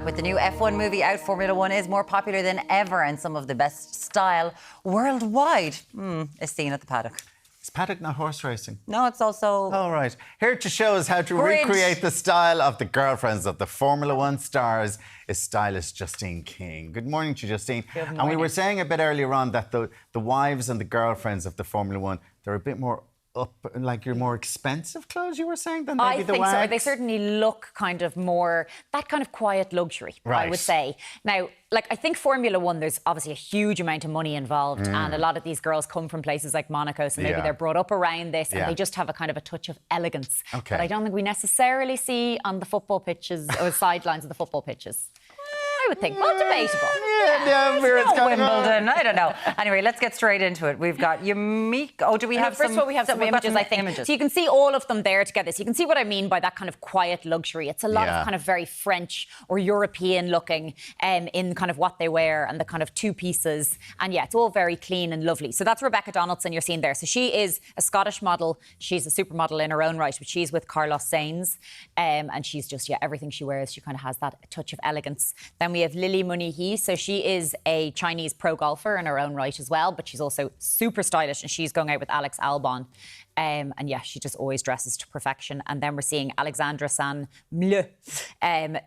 With the new F1 movie out, Formula One is more popular than ever and some of the best style worldwide is seen at the paddock. Is paddock not horse racing? No, it's also... All right. Here to show us how to Bridge. recreate the style of the girlfriends of the Formula One stars is Stylist Justine King. Good morning to you, Justine. Good morning. And we were saying a bit earlier on that the wives and the girlfriends of the Formula One, they're a bit more up, like your more expensive clothes, you were saying, than maybe the WAGs? I think so. They certainly look kind of more, that kind of quiet luxury, right. I would say. Now, like, I think Formula One, there's obviously a huge amount of money involved, and a lot of these girls come from places like Monaco, so maybe they're brought up around this, and they just have a kind of a touch of elegance that I don't think we necessarily see on the football pitches or sidelines of the football pitches. I would think. Well, debatable. It's Wimbledon. I don't know. Anyway, let's get straight into it. We've got Yumiko. Oh, do we have First of all, we have some images, I think. Images. So you can see all of them there together. So you can see what I mean by that kind of quiet luxury. It's a lot of kind of very French or European looking in kind of what they wear and the kind of two pieces. And yeah, it's all very clean and lovely. So that's Rebecca Donaldson you're seeing there. So she is a Scottish model. She's a supermodel in her own right, but she's with Carlos Sainz. And she's just, everything she wears, she kind of has that touch of elegance. Then we have Lily Munihi. So she is a Chinese pro golfer in her own right as well, but she's also super stylish, and she's going out with Alex Albon. And yeah, she just always dresses to perfection. And then we're seeing Alexandra San-Mleu,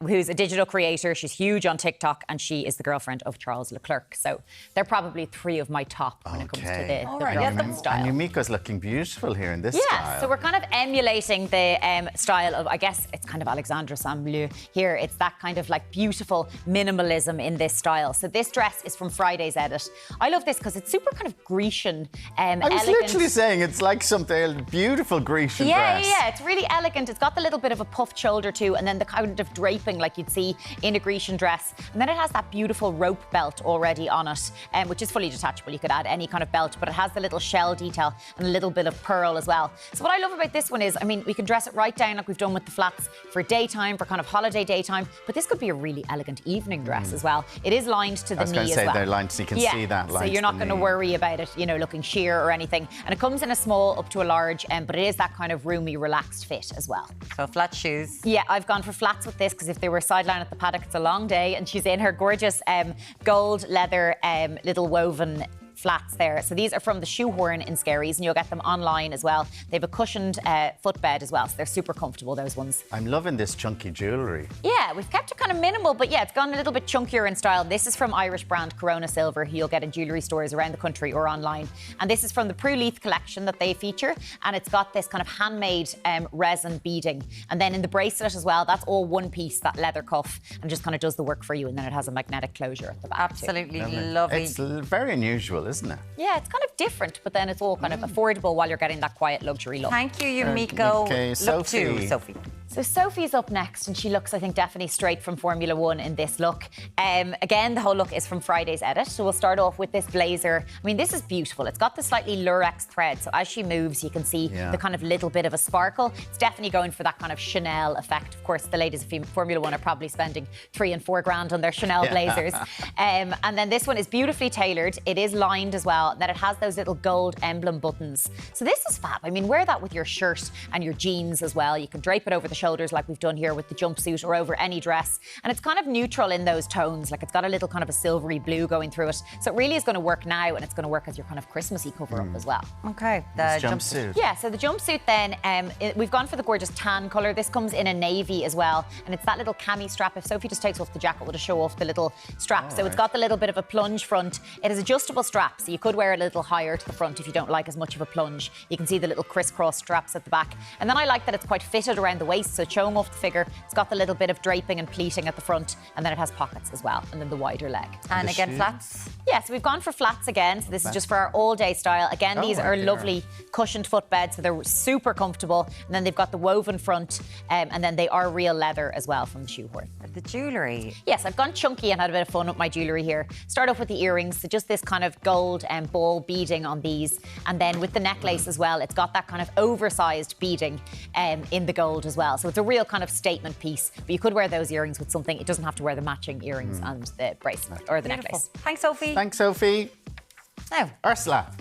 who's a digital creator. She's huge on TikTok, and she is the girlfriend of Charles Leclerc. So they're probably three of my top when it comes to the style. And Yumiko's looking beautiful here in this style. Yeah, so we're kind of emulating the style of, I guess, it's kind of Alexandra San-Mleu here. It's that kind of like beautiful minimalism in this style. So this dress is from Friday's edit. I love this because it's super kind of Grecian, I was literally saying it's like something, a beautiful Grecian dress. Yeah, it's really elegant. It's got the little bit of a puffed shoulder too, and then the kind of draping like you'd see in a Grecian dress. And then it has that beautiful rope belt already on it, which is fully detachable. You could add any kind of belt, but it has the little shell detail and a little bit of pearl as well. So what I love about this one is, I mean, we can dress it right down like we've done with the flats for daytime, for kind of holiday daytime, but this could be a really elegant evening dress as well. It is lined to the knee as well. I was going to say they're lined, so you can see that line. So you're not going to worry about it, looking sheer or anything. And it comes in a small up to a large, but it is that kind of roomy, relaxed fit as well. So flat shoes. Yeah, I've gone for flats with this because if they were sideline at the paddock, it's a long day. And she's in her gorgeous gold leather little woven flats there. So these are from the Shoehorn in Skerries, and you'll get them online as well. They have a cushioned footbed as well, so they're super comfortable, those ones. I'm loving this chunky jewellery. Yeah, we've kept it kind of minimal, but yeah, it's gone a little bit chunkier in style. This is from Irish brand Corona Silver, who you'll get in jewellery stores around the country or online. And this is from the Prue Leith collection that they feature, and it's got this kind of handmade resin beading. And then in the bracelet as well, that's all one piece, that leather cuff, and just kind of does the work for you. And then it has a magnetic closure at the back. Absolutely lovely. It's very unusual, isn't it? Yeah, it's kind of different, but then it's all kind of affordable while you're getting that quiet luxury look. Thank you, Yumiko. Okay, Look to Sophie. So Sophie's up next, and she looks, I think, definitely straight from Formula One in this look. Again, the whole look is from Friday's edit. So we'll start off with this blazer. I mean, this is beautiful. It's got the slightly lurex thread. So as she moves, you can see the kind of little bit of a sparkle. It's definitely going for that kind of Chanel effect. Of course, the ladies of Formula One are probably spending $3,000 and $4,000 on their Chanel blazers. And then this one is beautifully tailored. It is lined as well. And then it has those little gold emblem buttons. So this is fab. I mean, wear that with your shirt and your jeans as well. You can drape it over the shoulders like we've done here with the jumpsuit or over any dress. And it's kind of neutral in those tones. Like it's got a little kind of a silvery blue going through it. So it really is going to work now, and it's going to work as your kind of Christmassy cover up as well. Okay, the jumpsuit. Yeah, so the jumpsuit then, we've gone for the gorgeous tan colour. This comes in a navy as well. And it's that little cami strap. If Sophie just takes off the jacket, we'll just show off the little strap. So it's got the little bit of a plunge front. It is adjustable strap, so you could wear it a little higher to the front if you don't like as much of a plunge. You can see the little crisscross straps at the back. And then I like that it's quite fitted around the waist, so it's showing off the figure. It's got the little bit of draping and pleating at the front, and then it has pockets as well, and then the wider leg. And again, flats? Yeah, so we've gone for flats again. So this is just for our all-day style. Again, these are lovely cushioned footbeds, so they're super comfortable. And then they've got the woven front, and then they are real leather as well from the Shoehorn. The jewellery. Yes, I've gone chunky and had a bit of fun with my jewellery here. Start off with the earrings, so just this kind of gold ball beading on these. And then with the necklace as well, it's got that kind of oversized beading in the gold as well. So it's a real kind of statement piece. But you could wear those earrings with something. It doesn't have to wear the matching earrings and the bracelet or the necklace. Thanks, Sophie. Thanks, Sophie. Now, Ursula.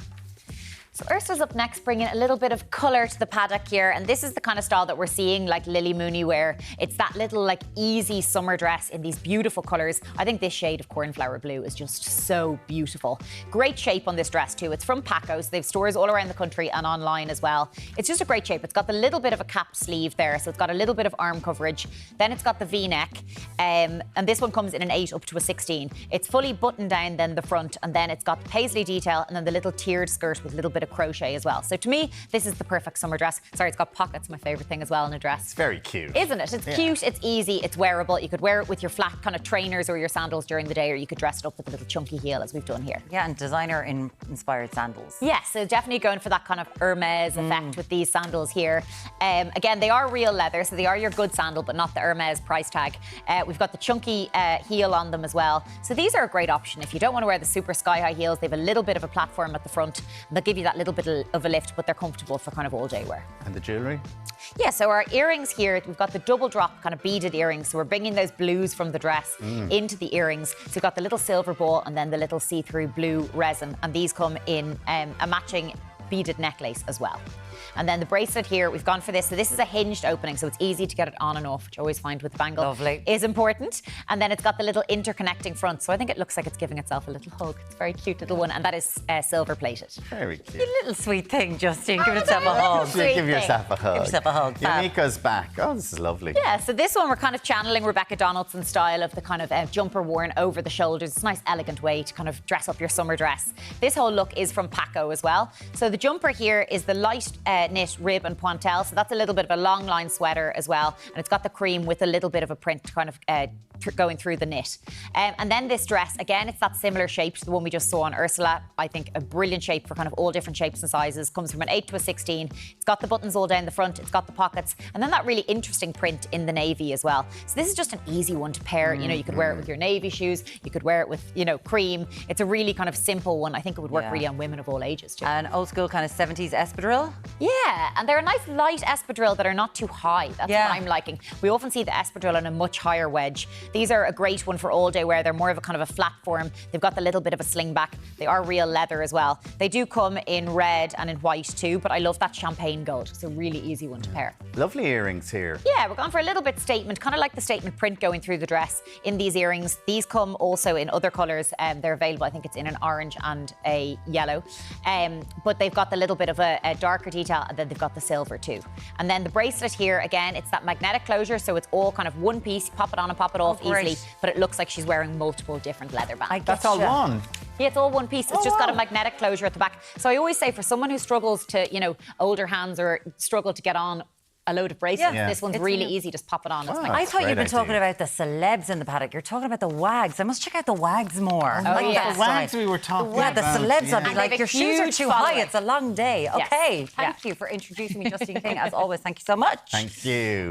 So Ursula's up next, bringing a little bit of colour to the paddock here, and this is the kind of style that we're seeing like Lily Mooney wear. It's that little like easy summer dress in these beautiful colours. I think this shade of cornflower blue is just so beautiful. Great shape on this dress too. It's from Paco, so they have stores all around the country and online as well. It's just a great shape. It's got the little bit of a cap sleeve there, so it's got a little bit of arm coverage. Then it's got the V-neck, and this one comes in an 8 up to a 16. It's fully buttoned down then the front, and then it's got the paisley detail and then the little tiered skirt with a little bit of crochet as well. So to me, this is the perfect summer dress. Sorry, it's got pockets, my favourite thing as well in a dress. It's very cute. Isn't it? It's cute, it's easy, it's wearable. You could wear it with your flat kind of trainers or your sandals during the day, or you could dress it up with a little chunky heel as we've done here. Yeah, and designer-inspired sandals. Yes, so definitely going for that kind of Hermes effect with these sandals here. Again, they are real leather, so they are your good sandal, but not the Hermes price tag. We've got the chunky heel on them as well. So these are a great option. If you don't want to wear the super sky-high heels, they have a little bit of a platform at the front, and they'll give you that little bit of a lift, but they're comfortable for kind of all-day wear. And the jewellery? Yeah, so our earrings here, we've got the double drop kind of beaded earrings. So we're bringing those blues from the dress into the earrings. So we've got the little silver ball and then the little see-through blue resin. And these come in a matching beaded necklace as well. And then the bracelet here, we've gone for this. So this is a hinged opening, so it's easy to get it on and off, which I always find with the bangle is important. And then it's got the little interconnecting front. So I think it looks like it's giving itself a little hug. It's a very cute little one, and that is silver plated. Very cute. You little sweet thing, Justine. Give yourself a hug. Give yourself a hug. Give yourself a hug. Yumiko's back. Oh, this is lovely. Yeah, so this one we're kind of channeling Rebecca Donaldson style of the kind of jumper worn over the shoulders. It's a nice, elegant way to kind of dress up your summer dress. This whole look is from Paco as well. So the jumper here is the light knit rib and pointelle. So that's a little bit of a long line sweater as well. And it's got the cream with a little bit of a print kind of going through the knit. And then this dress, again, it's that similar shape to the one we just saw on Ursula. I think a brilliant shape for kind of all different shapes and sizes. Comes from an 8 to a 16. It's got the buttons all down the front. It's got the pockets. And then that really interesting print in the navy as well. So this is just an easy one to pair. You know, you could wear it with your navy shoes. You could wear it with, you know, cream. It's a really kind of simple one. I think it would work really on women of all ages too. An old school kind of 70s espadrille. Yeah, and they're a nice light espadrille that are not too high. That's what I'm liking. We often see the espadrille on a much higher wedge. These are a great one for all day wear. They're more of a kind of a flat form. They've got the little bit of a sling back. They are real leather as well. They do come in red and in white too, but I love that champagne gold. It's a really easy one to pair. Lovely earrings here. Yeah, we're going for a little bit statement, kind of like the statement print going through the dress in these earrings. These come also in other colours. They're available, I think it's in an orange and a yellow. But they've got the little bit of a darker detail, and then they've got the silver too. And then the bracelet here, again, it's that magnetic closure, so it's all kind of one piece. Pop it on and pop it off easily, but it looks like she's wearing multiple different leather bands. That's all one. Yeah, it's all one piece. It's just got a magnetic closure at the back. So I always say for someone who struggles to, you know, older hands or struggle to get on a load of bracelets, this one's really easy. Just pop it on. It's I thought you'd been talking about the celebs in the paddock. You're talking about the WAGs. I must check out the WAGs more. Oh, yeah. The WAGs we were talking about. The celebs, I'll be And like, they've a your shoes are huge too following. high. It's a long day. Yes. Okay, thank you for introducing me, Justine King. As always, thank you so much. Thank you.